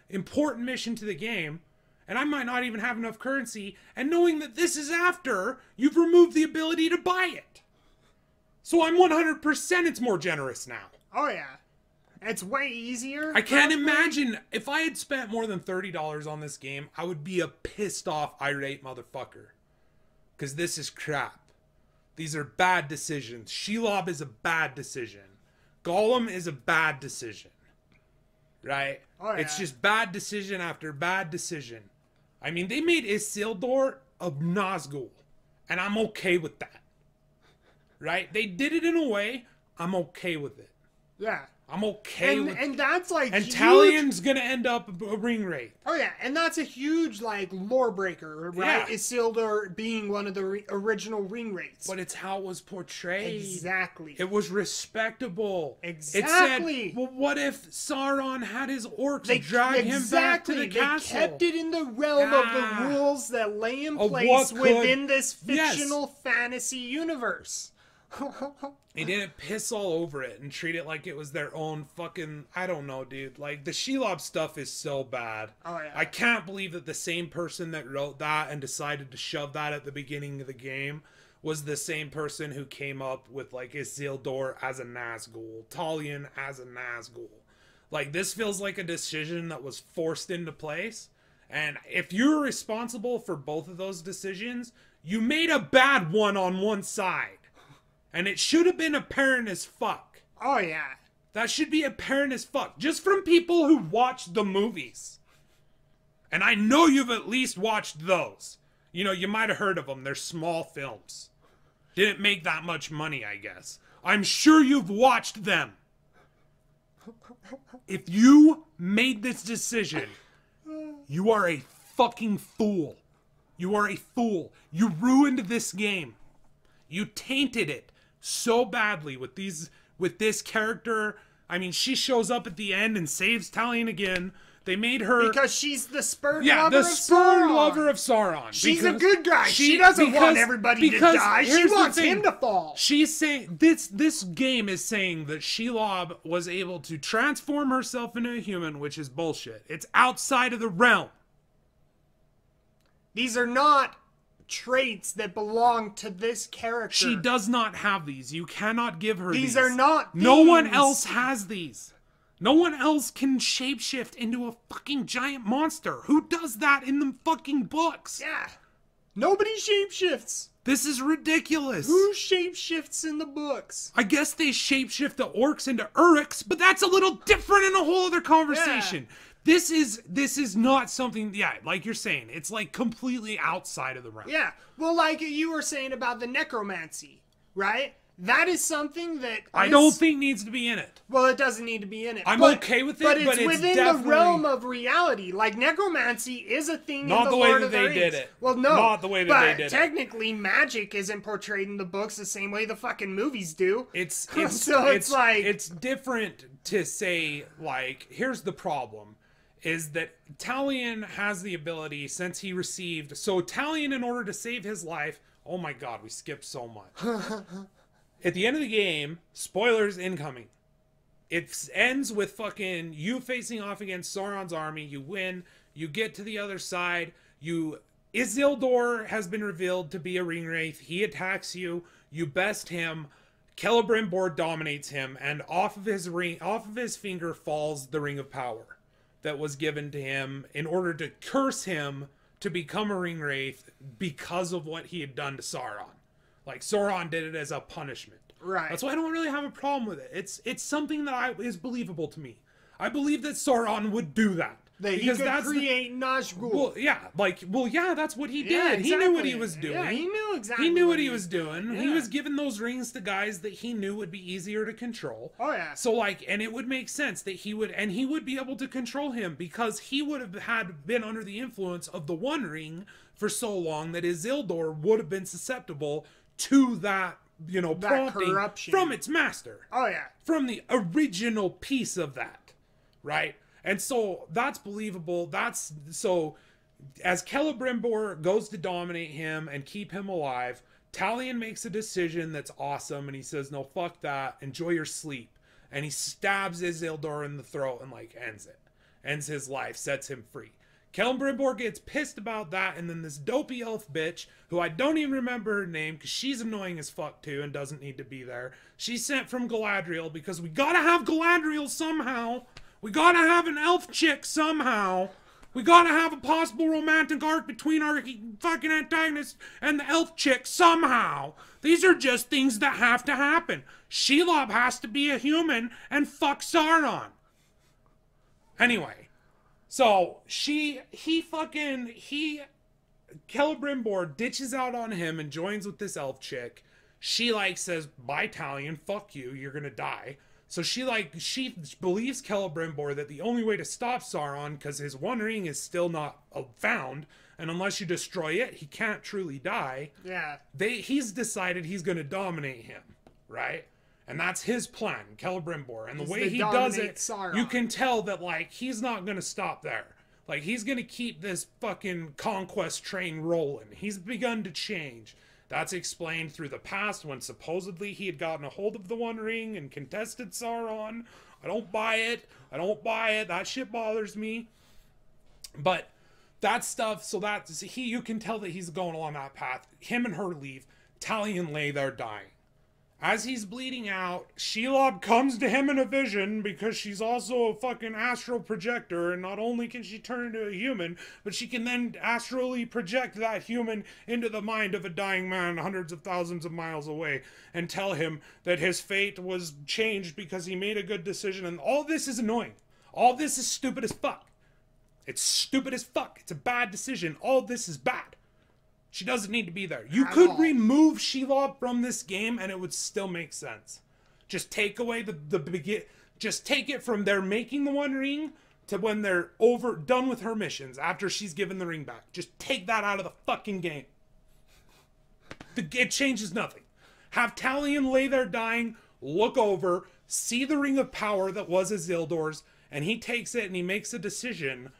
to the game, and I might not even have enough currency, and knowing that this is after you've removed the ability to buy it. So I'm 100% it's more generous now. Oh, yeah. It's way easier. I can't imagine if I had spent more than $30 on this game, I would be a pissed off, irate motherfucker. Because this is crap. These are bad decisions. Shelob is a bad decision. Golem is a bad decision. Right? Oh, yeah. It's just bad decision after bad decision. I mean, they made Isildur a Nazgul. And I'm okay with that. Right? They did it in a way, I'm okay with it. Yeah. I'm okay with it. And that's like And huge... Talion's gonna end up a ring wraith. Oh yeah, and that's a huge like lore breaker, right? Yeah. Isildur being one of the original ring wraiths. But it's how it was portrayed. Exactly. It was respectable. Exactly. It said, well, what if Sauron had his orcs drag him back to the castle? They kept it in the realm of the rules that lay in place within this fictional fantasy universe. They didn't piss all over it and treat it like it was their own fucking... I don't know, dude. Like, the Shelob stuff is so bad. Oh, yeah. I can't believe that the same person that wrote that and decided to shove that at the beginning of the game was the same person who came up with, like, Isildur as a Nazgul, Talion as a Nazgul. Like, this feels like a decision that was forced into place. And if you're responsible for both of those decisions, you made a bad one on one side. And it should have been apparent as fuck. Oh, yeah. That should be apparent as fuck. Just from people who watch the movies. And I know you've at least watched those. You know, you might have heard of them. They're small films. Didn't make that much money, I guess. I'm sure you've watched them. If you made this decision, you are a fucking fool. You are a fool. You ruined this game. You tainted it so badly with this character. I mean, she shows up at the end and saves Talion again. They made her... Because she's the spurned lover of Sauron. Yeah, the spurned lover of Sauron. She's a good guy. She doesn't want everybody to die. She wants him to fall. She's saying... This game is saying that Shelob was able to transform herself into a human, which is bullshit. It's outside of the realm. These are not traits that belong to this character. She does not have these. You cannot give her these. These are not things. No one else has these. No one else can shapeshift into a fucking giant monster. Who does that in the fucking books? Yeah. Nobody shapeshifts. This is ridiculous. Who shapeshifts in the books? I guess they shapeshift the orcs into uruks, but that's a little different in a whole other conversation. Yeah. This is not something, yeah, like you're saying, it's like completely outside of the realm. Yeah, well, like you were saying about the necromancy, right? That is something that I don't think needs to be in it. Well, it doesn't need to be in it. I'm okay with it, but it's within definitely... the realm of reality. Like, necromancy is a thing not in the Lord way of that the they Rings. did it. Well, no. Not the way that they did it. But technically, magic isn't portrayed in the books the same way the fucking movies do. So it's like... It's different to say, like, here's the problem. Is that Talion has the ability, since he received... So Talion, in order to save his life... Oh my god, we skipped so much. At the end of the game, spoilers incoming. It ends with fucking you facing off against Sauron's army. You win. You get to the other side. Isildur has been revealed to be a ring wraith. He attacks you. You best him. Celebrimbor dominates him, and off of his finger falls the Ring of Power that was given to him in order to curse him to become a ring wraith because of what he had done to Sauron. Like, Sauron did it as a punishment. Right. That's why I don't really have a problem with it. It's something that is believable to me. I believe that Sauron would do that. That he could create Nazgul. Well, yeah, that's what he did. Yeah, exactly. He knew what he was doing. Yeah, he knew exactly. He knew what he was doing. Yeah. He was giving those rings to guys that he knew would be easier to control. Oh yeah. So like, and it would make sense that he would be able to control him because he would have been under the influence of the One Ring for so long that Isildur would have been susceptible to that, that prompting corruption from its master. Oh yeah. From the original piece of that, right? And so that's believable. So as Celebrimbor goes to dominate him and keep him alive, Talion makes a decision that's awesome, and he says, "No, fuck that. Enjoy your sleep." And he stabs Isildur in the throat and ends it. Ends his life, sets him free. Celebrimbor gets pissed about that, and then this dopey elf bitch, who I don't even remember her name, because she's annoying as fuck too, and doesn't need to be there. She's sent from Galadriel, because we gotta have Galadriel somehow. We gotta have an elf chick somehow. We gotta have a possible romantic arc between our fucking antagonist and the elf chick somehow. These are just things that have to happen. Shelob has to be a human and fuck Sauron. Anyway, so Celebrimbor ditches out on him and joins with this elf chick. She like says, bye Talion, fuck you, you're gonna die. So she believes Celebrimbor that the only way to stop Sauron, because his One Ring is still not found, and unless you destroy it, he can't truly die. Yeah. He's decided he's going to dominate him, right? And that's his plan, Celebrimbor. And the way he does it, Sauron. you can tell that, like, he's not going to stop there. Like, he's going to keep this fucking conquest train rolling. He's begun to change. That's explained through the past when supposedly he had gotten a hold of the One Ring and contested Sauron. I don't buy it. I don't buy it. That shit bothers me. But that stuff, so that's, you can tell that he's going along that path. Him and her leave. Talion lay there dying. As he's bleeding out, Shelob comes to him in a vision because she's also a fucking astral projector, and not only can she turn into a human, but she can then astrally project that human into the mind of a dying man hundreds of thousands of miles away and tell him that his fate was changed because he made a good decision. And all this is annoying. All this is stupid as fuck. It's stupid as fuck. It's a bad decision. All this is bad. She doesn't need to be there. You could remove Shelob from this game and it would still make sense. Just take away the begin. Just take it from they're making the One Ring to when they're done with her missions after she's given the ring back. Just take that out of the fucking game. It changes nothing. Have Talion lay there dying, look over, see the Ring of Power that was Isildur's, and he takes it and he makes a decision.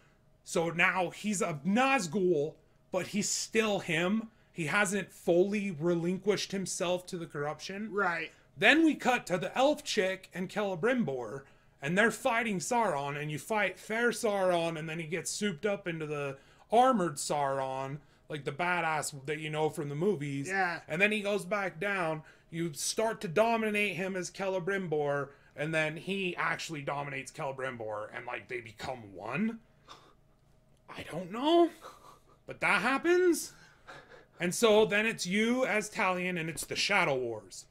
So now he's a Nazgul, but he's still him. He hasn't fully relinquished himself to the corruption. Right. Then we cut to the elf chick and Celebrimbor, and they're fighting Sauron, and you fight fair Sauron, and then he gets souped up into the armored Sauron, like the badass that you know from the movies. Yeah. And then he goes back down. You start to dominate him as Celebrimbor, and then he actually dominates Celebrimbor, and like they become one. I don't know. But that happens. And so then it's you as Talion, and it's the Shadow Wars.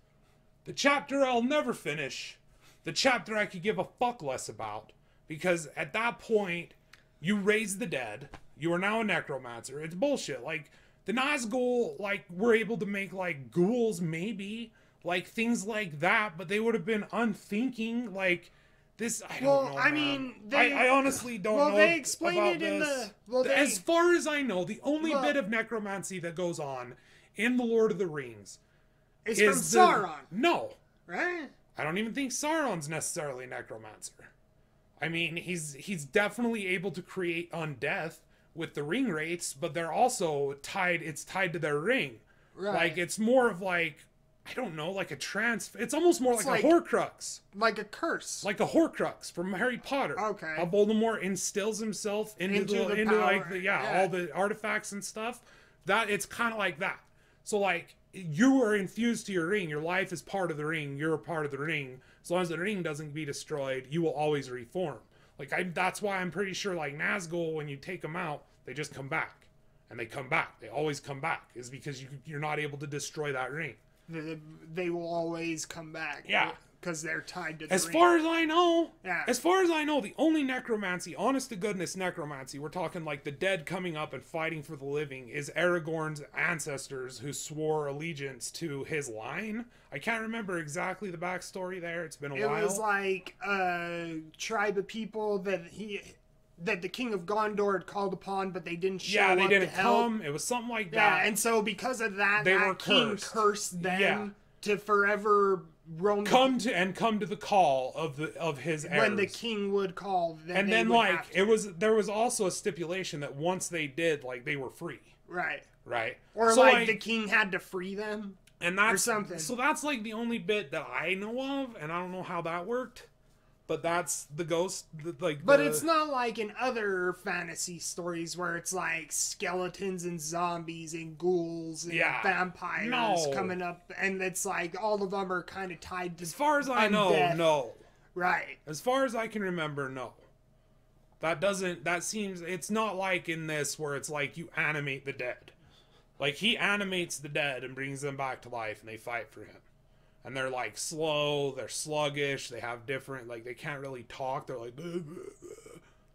The chapter I'll never finish. The chapter I could give a fuck less about. Because at that point, you raise the dead. You are now a necromancer. It's bullshit. Like, the Nazgul, like, were able to make, like, ghouls, maybe. Like, things like that. But they would have been unthinking. Like, this, I don't know, I man. mean, I honestly don't know. Well, they explain about it in this. the. As far as I know, the only bit of necromancy that goes on in The Lord of the Rings is from Sauron. No. Right? I don't even think Sauron's necessarily a necromancer. I mean, he's definitely able to create undeath with the ring wraiths, but they're also tied, it's tied to their ring. Right. Like, it's more of like, I don't know, like a it's almost more like a Horcrux. Like a curse. Like a Horcrux from Harry Potter. Okay. How Voldemort instills himself into like all the artifacts and stuff. That it's kind of like that. So like you are infused to your ring. Your life is part of the ring. You're a part of the ring. As long as the ring doesn't be destroyed, you will always reform. Like that's why I'm pretty sure like Nazgul, when you take them out, they just come back, and they come back. They always come back. Is because you're not able to destroy that ring. They will always come back. Yeah. Because they're tied to the As ring. far as I know, the only necromancy, honest to goodness necromancy, we're talking like the dead coming up and fighting for the living, is Aragorn's ancestors who swore allegiance to his line. I can't remember exactly the backstory there. It's been a while. It was like a tribe of people that the king of Gondor had called upon, but they didn't show up. Yeah, they didn't to help. come. It was something like that. Yeah, and so because of that, they that were king cursed them to forever roam. Come to the call of his heirs. When the king would call, and then like there was also a stipulation that once they did, like they were free. Right. Right. Or so, like the king had to free them. And that's or something. So that's like the only bit that I know of, and I don't know how that worked. but that's the ghost, But it's not like in other fantasy stories where it's like skeletons and zombies and ghouls and vampires coming up, and it's like all of them are kind of tied to. As far as I know, no. Right. As far as I can remember, no. It's not like in this where it's like you animate the dead. Like, he animates the dead and brings them back to life, and they fight for him. And they're, like, slow, they're sluggish, they have different, like, they can't really talk, they're like,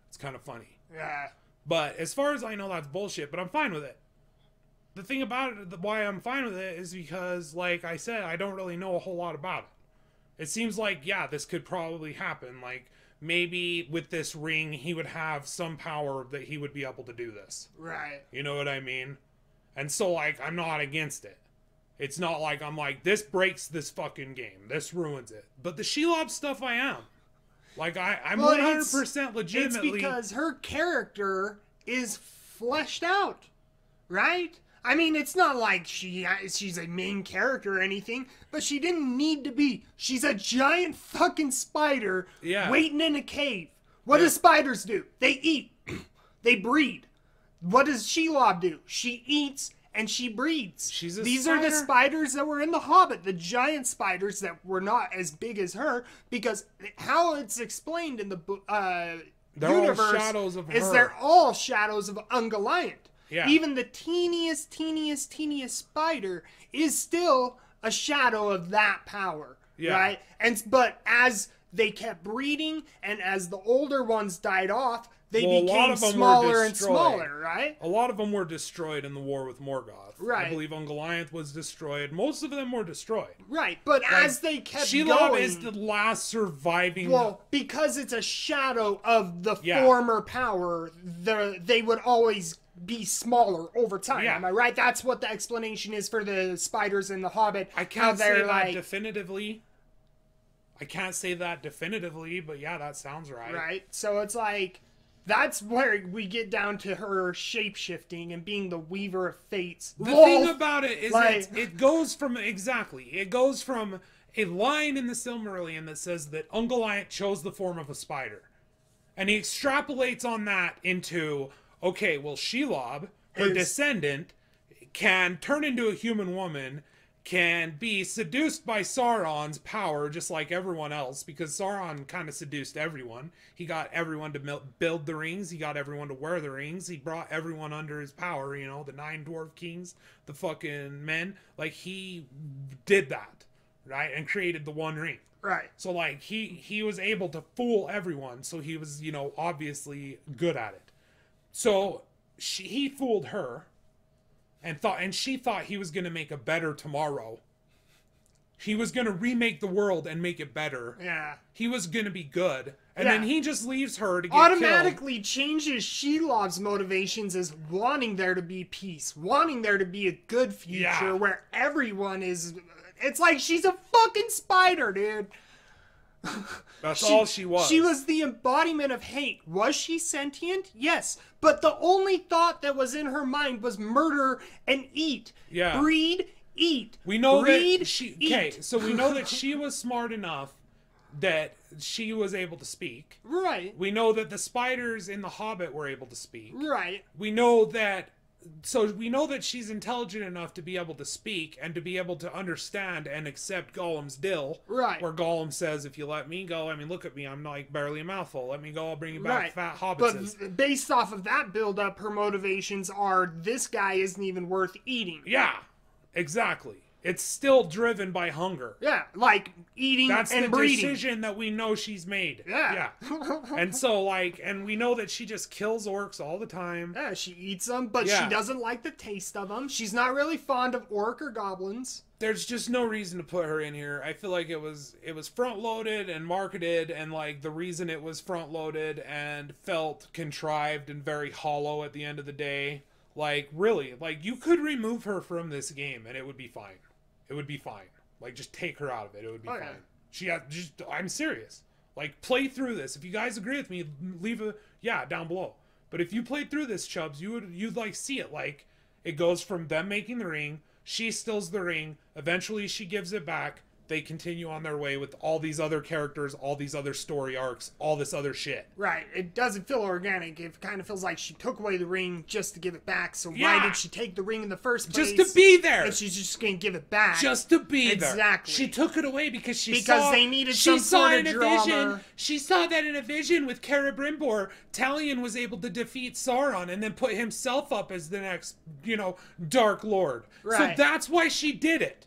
it's kind of funny. Yeah. But as far as I know, that's bullshit, but I'm fine with it. The thing about it, why I'm fine with it, is because, like I said, I don't really know a whole lot about it. It seems like, yeah, this could probably happen. Like, maybe with this ring, he would have some power that he would be able to do this. Right. You know what I mean? And so, like, I'm not against it. It's not like I'm like, this breaks this fucking game. This ruins it. But the Shelob stuff, I am. Like, I'm 100% legitimately... It's because her character is fleshed out, right? I mean, it's not like she's a main character or anything, but she didn't need to be. She's a giant fucking spider waiting in a cave. What do spiders do? They eat. They breed. What does Shelob do? She eats and she breeds. These are the spiders that were in The Hobbit, the giant spiders that were not as big as her, because how it's explained in the universe all shadows of her. They're all shadows of Ungoliant. Yeah. Even the teeniest spider is still a shadow of that power, right? But as they kept breeding and as the older ones died off, they became smaller and smaller, right? A lot of them were destroyed in the war with Morgoth. Right. I believe Ungoliant was destroyed. Most of them were destroyed. Right, but like, as they kept Shelob going... is the last surviving... Well, because it's a shadow of the former power, they would always be smaller over time. Am I right? That's what the explanation is for the spiders in The Hobbit. I can't say that definitively. I can't say that definitively, but yeah, that sounds right. Right, so it's like... That's where we get down to her shape-shifting and being the weaver of fates. The thing about it is it goes from... Exactly. It goes from a line in the Silmarillion that says that Ungoliant chose the form of a spider. And he extrapolates on that into... Okay, well, Shelob, her descendant, can turn into a human woman... can be seduced by Sauron's power just like everyone else, because Sauron kind of seduced everyone. He got everyone to build the rings. He got everyone to wear the rings. He brought everyone under his power, you know, the 9 dwarf kings, the fucking men. Like, he did that, right? And created the One Ring. Right. So, like, he was able to fool everyone, so he was, you know, obviously good at it. So, he fooled her. And she thought he was going to make a better tomorrow. He was going to remake the world and make it better. Yeah. He was going to be good. And then he just leaves her to get automatically killed. Changes Shelob's motivations as wanting there to be peace. Wanting there to be a good future where everyone is... It's like she's a fucking spider, dude. That's all she was. She was the embodiment of hate. Was she sentient? Yes. But the only thought that was in her mind was murder and eat. Yeah. Breed, eat. We know Breed, that she... eat. Okay, so we know that she was smart enough that she was able to speak. Right. We know that the spiders in The Hobbit were able to speak. Right. We know that... So we know that she's intelligent enough to be able to speak and to be able to understand and accept Gollum's deal. Right. Where Gollum says, if you let me go, I mean, look at me, I'm like barely a mouthful. Let me go, I'll bring you back fat hobbitses. But based off of that build-up, her motivations are, this guy isn't even worth eating. Yeah, exactly. It's still driven by hunger. Yeah, like eating and breeding. That's the decision that we know she's made. Yeah. And so, like, and we know that she just kills orcs all the time. Yeah, she eats them, but she doesn't like the taste of them. She's not really fond of orc or goblins. There's just no reason to put her in here. I feel like it was front-loaded and marketed, and, like, the reason it was front-loaded and felt contrived and very hollow at the end of the day. Like, really, like, you could remove her from this game and it would be fine. It would be fine. Like, just take her out of it. It would be fine. I'm serious. Like, play through this. If you guys agree with me, leave a down below. But if you played through this, Chubbz, you'd like see it. Like, it goes from them making the ring, she steals the ring, eventually she gives it back, they continue on their way with all these other characters, all these other story arcs, all this other shit. Right. It doesn't feel organic. It kind of feels like she took away the ring just to give it back. So Yeah. why did she take the ring in the first place? Just to be there. And she's just going to give it back. Just to be there. Exactly. She took it away because they needed some sort of drama. Vision. She saw that in a vision with Celebrimbor, Talion was able to defeat Sauron and then put himself up as the next, Dark Lord. Right. So that's why she did it.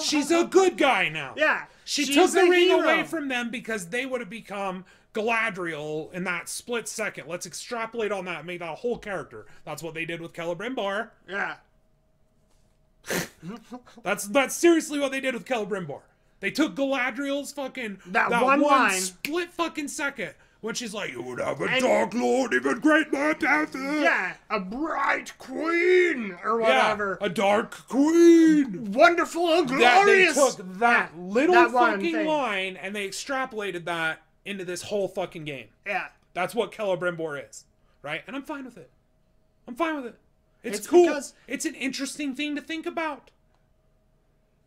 She's a good guy now. Yeah. She she's took the a ring hero. away from them because they would have become Galadriel in that split second. Let's extrapolate on that and make that a whole character. That's what they did with Celebrimbor. Yeah. That's seriously what they did with Celebrimbor. They took Galadriel's fucking that one line split fucking second when she's like, "You would have a Dark Lord, even great my death." Yeah, a bright queen or whatever. Yeah, a dark queen. Wonderful and glorious. They took that little that fucking line and they extrapolated that into this whole fucking game. Yeah. That's what Celebrimbor is, right? And I'm fine with it. I'm fine with it. It's It's cool. because- It's an interesting thing to think about.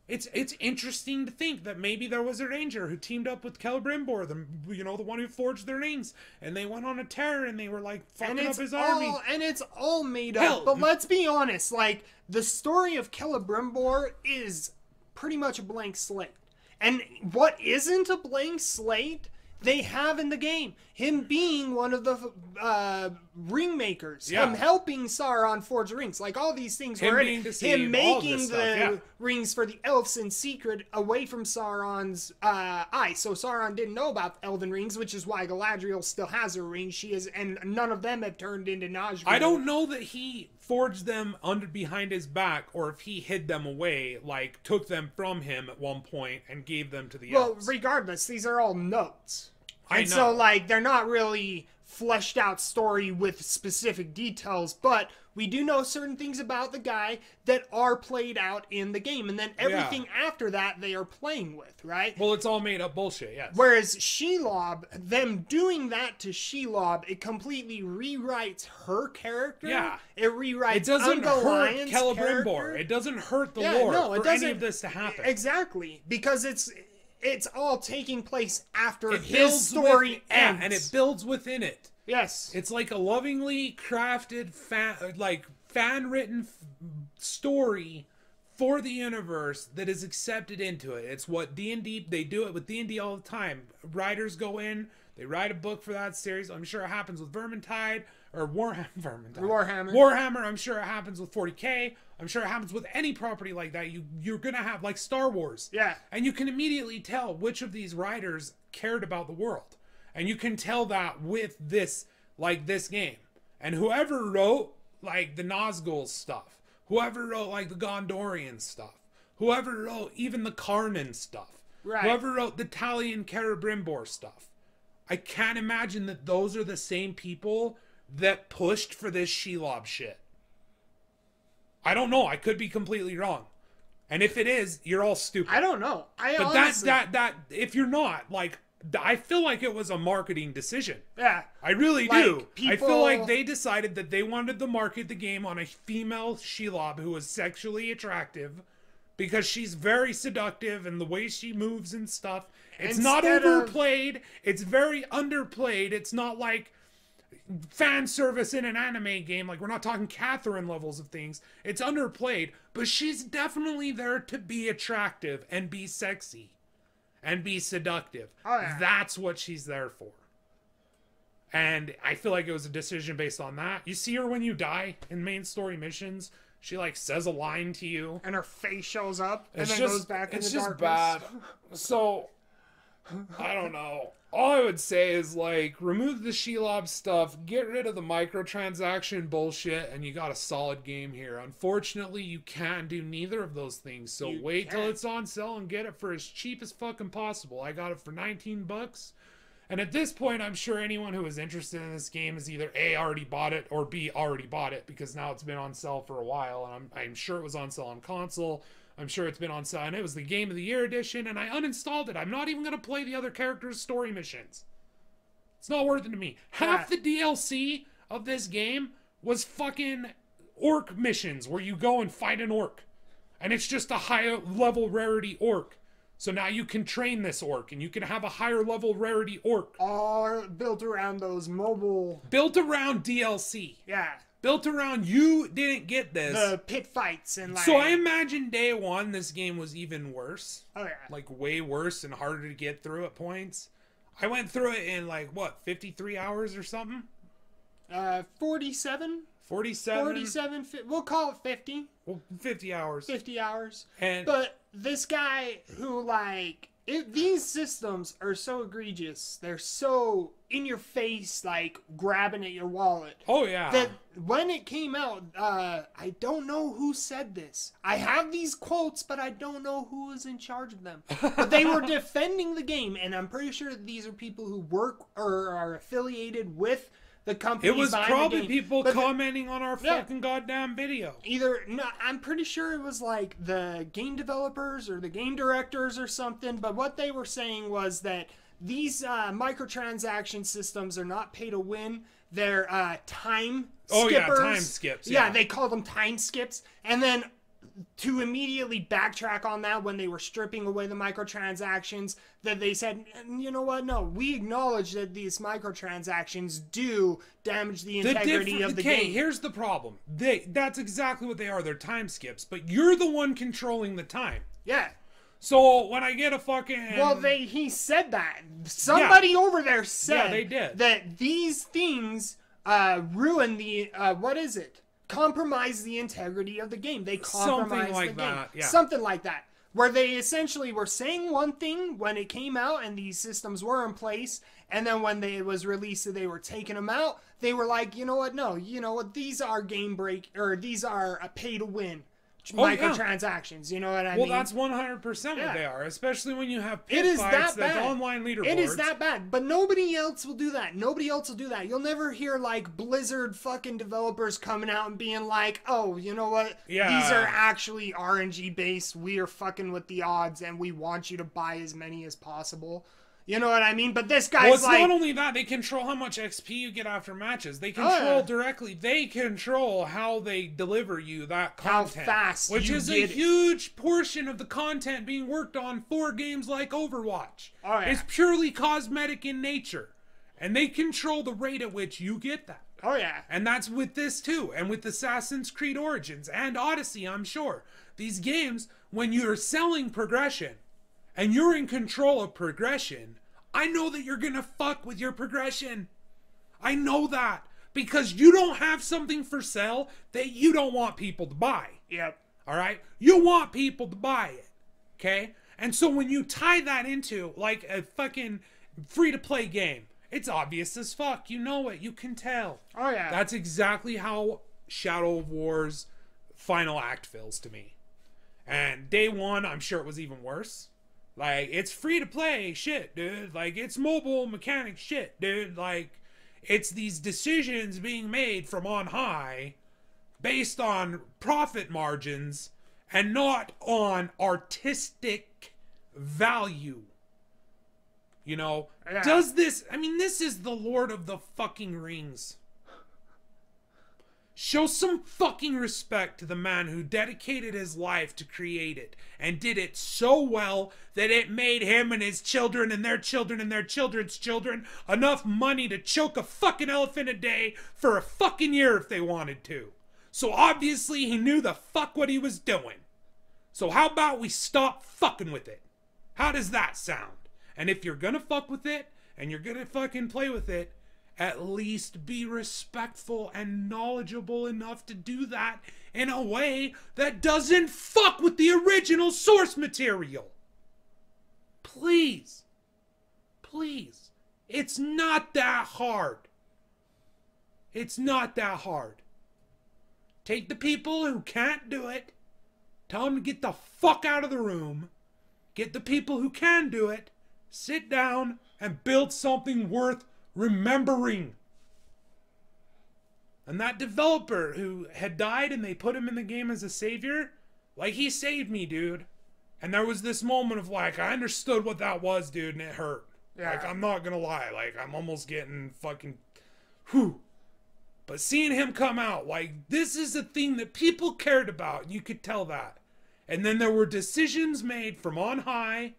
It's interesting to think that maybe there was a ranger who teamed up with Celebrimbor, the one who forged their rings, and they went on a tear and they were like fucking up his army. And it's all made Hell, up. But let's be honest, like the story of Celebrimbor is pretty much a blank slate. And what isn't a blank slate, they have in the game. Him being one of the ring makers. Yeah. Him helping Sauron forge rings. Like all these things Him were in being it. deceived, Him all of making this the stuff, yeah. rings for the elves in secret away from Sauron's eye. So Sauron didn't know about elven rings, which is why Galadriel still has her ring. And none of them have turned into Nazgûl. I don't know that he forged them behind his back, or if he hid them away, like took them from him at one point and gave them to the elves. Well, regardless, these are all notes. I And know. so, like, they're not really fleshed out story with specific details, but we do know certain things about the guy that are played out in the game, and then everything after that they are playing with, right? Well, it's all made up bullshit, yes. Whereas Shelob, them doing that to Shelob, it completely rewrites her character. Yeah. It rewrites It doesn't hurt Ungalion's Celebrimbor. character. It doesn't hurt the Yeah, lore no, it for any doesn't- of this to happen. Exactly, because it's all taking place after It his builds story ends. and it builds within it. Yes. It's like a lovingly crafted, fan-written story for the universe that is accepted into it. It's what D&D, they do it with D&D all the time. Writers go in, they write a book for that series. I'm sure it happens with Vermintide, or Warhammer. I'm sure it happens with 40K. I'm sure it happens with any property like that. You're going to have, like Star Wars. Yeah. And you can immediately tell which of these writers cared about the world. And you can tell that with this game. And whoever wrote, like, the Nazgûl stuff, whoever wrote, like, the Gondorian stuff, whoever wrote even the Karnan stuff, Right. whoever wrote the Talion Celebrimbor stuff, I can't imagine that those are the same people that pushed for this Shelob shit. I don't know. I could be completely wrong. And if it is, you're all stupid. I don't know. But honestly, that if you're not, like, I feel like it was a marketing decision. Yeah. I really Like, do. I feel people- like they decided that they wanted to market the game on a female Shelob who was sexually attractive because she's very seductive and the way she moves and stuff. It's not Instead of- overplayed. It's very underplayed. It's not like fan service in an anime game. Like, we're not talking Catherine levels of things. It's underplayed, but she's definitely there to be attractive and be sexy and be seductive. Oh, yeah. That's what she's there for. And I feel like it was a decision based on that. You see her when you die in main story missions. She, like, says a line to you. And her face shows up and It's then just, goes back it's into just darkness. bad. So, I don't know. All I would say is, like, remove the Shelob stuff, get rid of the microtransaction bullshit, and you got a solid game here. Unfortunately, you can't do neither of those things, so You wait till can't. it's on sale and get it for as cheap as fucking possible. I got it for $19. And at this point, I'm sure anyone who is interested in this game has either A, already bought it, or B, already bought it, because now it's been on sale for a while, and I'm sure it was on sale on console. I'm sure it's been on sale, and it was the Game of the Year edition, and I uninstalled it. I'm not even going to play the other characters' story missions. It's not worth it to me. Half the DLC of this game was fucking orc missions, where you go and fight an orc. And it's just a high-level rarity orc. So now you can train this orc, and you can have a higher level rarity orc. All built around those mobile... Built around DLC. Yeah. Built around, you didn't get this. The pit fights and like... So I imagine day one, this game was even worse. Oh, yeah. Like, way worse and harder to get through at points. I went through it in, like, what, 53 hours or something? 47? 47? 47, we'll call it 50. Well, 50 hours. 50 hours. And but this guy who, like... these systems are so egregious. They're so in your face, like grabbing at your wallet. Oh, yeah. That when it came out, I don't know who said this. I have these quotes, but I don't know who was in charge of them. But they were defending the game, and I'm pretty sure these are people who work or are affiliated with the company. It was probably people but commenting on our fucking goddamn video. No, I'm pretty sure it was like the game developers or the game directors or something. But what they were saying was that these microtransaction systems are not pay to win. They're time skippers. Oh yeah, time skips. Yeah, they call them time skips. And then to immediately backtrack on that when they were stripping away the microtransactions, that they said, you know what, no, we acknowledge that these microtransactions do damage the integrity of the game. Okay, here's the problem. That's exactly what they are. They're time skips, but you're the one controlling the time. Yeah. So when I get a fucking... Well, he said that. Somebody over there said they did. that these things ruin the, what is it? Compromise the integrity of the game. They compromise something like the game. That, yeah. Something like that. Where they essentially were saying one thing when it came out and these systems were in place, and then when it was released and they were taking them out, they were like, you know what, no, you know what, these are game break, or these are a pay to win microtransactions, you know what I mean? Well, that's 100% what they are, especially when you have pit it is fights, that bad. that's online leaderboards. It is that bad, but nobody else will do that. Nobody else will do that. You'll never hear, like, Blizzard fucking developers coming out and being like, oh, you know what? Yeah. These are actually RNG based. We are fucking with the odds, and we want you to buy as many as possible. You know what I mean? But this guy's it's not only that, they control how much XP you get after matches. They control directly. They control how they deliver you that content. How fast which you is a get it. huge portion of the content being worked on for games like Overwatch. Oh, yeah. It's purely cosmetic in nature. And they control the rate at which you get that. Oh, yeah. And that's with this too. And with Assassin's Creed Origins and Odyssey, I'm sure. These games, when you're selling progression, and you're in control of progression, I know that you're gonna fuck with your progression. I know that. Because you don't have something for sale that you don't want people to buy. Yep. Alright? You want people to buy it. Okay? And so when you tie that into, like, a fucking free-to-play game, it's obvious as fuck. You know it. You can tell. Oh, yeah. That's exactly how Shadow of War's final act feels to me. And day one, I'm sure it was even worse. Like, it's free to play shit, dude. Like, it's mobile mechanic shit, dude. Like, it's these decisions being made from on high based on profit margins and not on artistic value. You know? Yeah. Does this... I mean, this is the Lord of the fucking Rings. Show some fucking respect to the man who dedicated his life to create it and did it so well that it made him and his children and their children and their children's children enough money to choke a fucking elephant a day for a fucking year if they wanted to. So obviously he knew the fuck what he was doing. So how about we stop fucking with it? How does that sound? And if you're gonna fuck with it and you're gonna fucking play with it, at least be respectful and knowledgeable enough to do that in a way that doesn't fuck with the original source material. Please. Please. It's not that hard. It's not that hard. Take the people who can't do it, tell them to get the fuck out of the room, get the people who can do it, sit down and build something worth remembering. And that developer who had died and they put him in the game as a savior, like, he saved me, dude. And there was this moment of, like, I understood what that was, dude, and it hurt. Yeah. Like, I'm not gonna lie, like, I'm almost getting fucking whew. But seeing him come out, like, this is a thing that people cared about, and you could tell that. And then there were decisions made from on high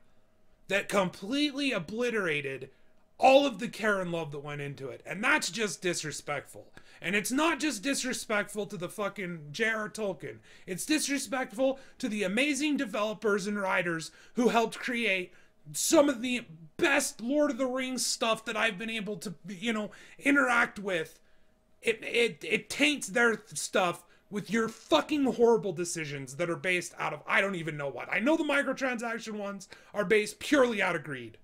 that completely obliterated all of the care and love that went into it. And that's just disrespectful. And it's not just disrespectful to the fucking J.R. Tolkien. It's disrespectful to the amazing developers and writers who helped create some of the best Lord of the Rings stuff that I've been able to, you know, interact with. It taints their stuff with your fucking horrible decisions that are based out of I don't even know what. I know the microtransaction ones are based purely out of greed.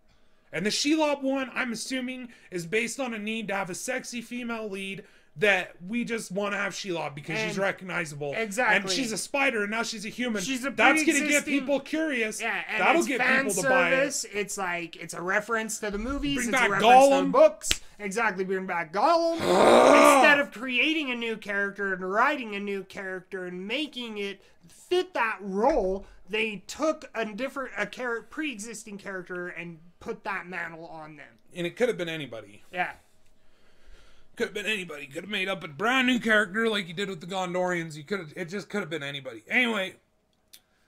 And the Shelob one, I'm assuming, is based on a need to have a sexy female lead that we just want to have Shelob because she's recognizable. Exactly. And she's a spider and now she's a human. She's a That's going to get people curious. Yeah, and that'll it's get fan people to service. buy it. It's like, it's a reference to the movies. Bring it's back a reference to the Gollum. books. Exactly, bring back Gollum. Instead of creating a new character and writing a new character and making it fit that role, they took a pre-existing character and put that mantle on them. And it could have been anybody. Yeah. Could have been anybody. Could have made up a brand new character like you did with the Gondorians. It just could have been anybody. Anyway,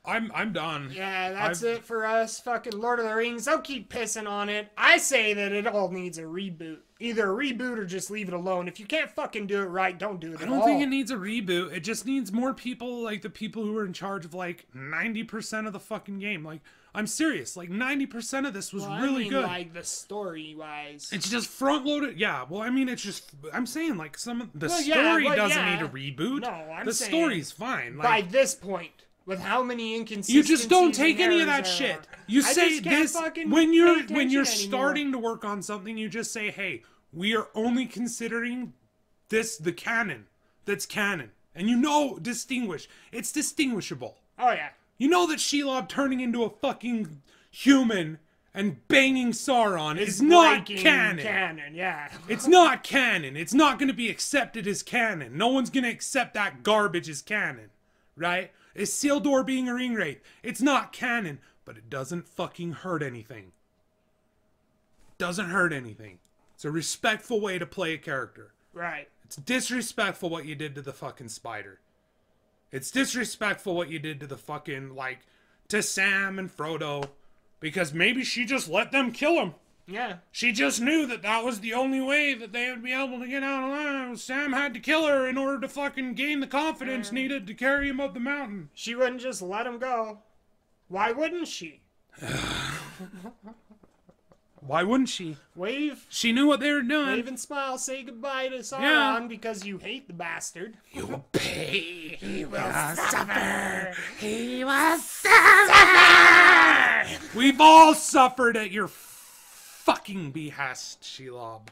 I'm done. Yeah, that's it for us. Fucking Lord of the Rings. Don't keep pissing on it. I say that it all needs a reboot. Either a reboot or just leave it alone. If you can't fucking do it right, don't do it at all. I don't think it needs a reboot. It just needs more people like the people who were in charge of like 90% of the fucking game. Like, I'm serious. Like 90% of this was really good. Like the story-wise. It's just front-loaded. Yeah, well, I mean, it's just. I'm saying like some of the story doesn't need a reboot. No, I'm the saying story's fine. Like, by this point, with how many inconsistencies, you just don't take any of that shit. You say this when you're starting to work on something. You just say, "Hey, we are only considering this the canon. That's canon, and you know, distinguish. It's distinguishable. Oh yeah." You know that Shelob turning into a fucking human and banging Sauron is not canon. Yeah. It's not canon. It's not going to be accepted as canon. No one's going to accept that garbage as canon. Right? Is Isildur being a ring wraith? It's not canon, but it doesn't fucking hurt anything. Doesn't hurt anything. It's a respectful way to play a character. Right. It's disrespectful what you did to the fucking spider. It's disrespectful what you did to the fucking, like, to Sam and Frodo. Because maybe she just let them kill him. Yeah. She just knew that that was the only way that they would be able to get out alive. Sam had to kill her in order to fucking gain the confidence needed to carry him up the mountain. She wouldn't just let him go. Why wouldn't she? Why wouldn't she? Wave. She knew what they were doing. Wave and smile. Say goodbye to Sauron because you hate the bastard. You will pay. He will suffer. He will suffer. We've all suffered at your fucking behest, Shelob.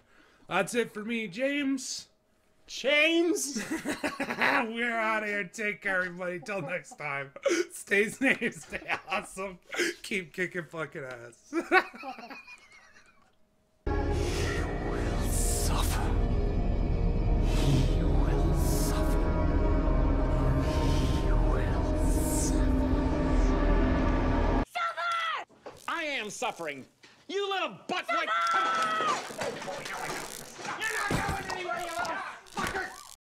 That's it for me, James. James. We're out of here. Take care, everybody. Till next time. Stay safe. Stay awesome. Keep kicking fucking ass. I am suffering. You little butt like.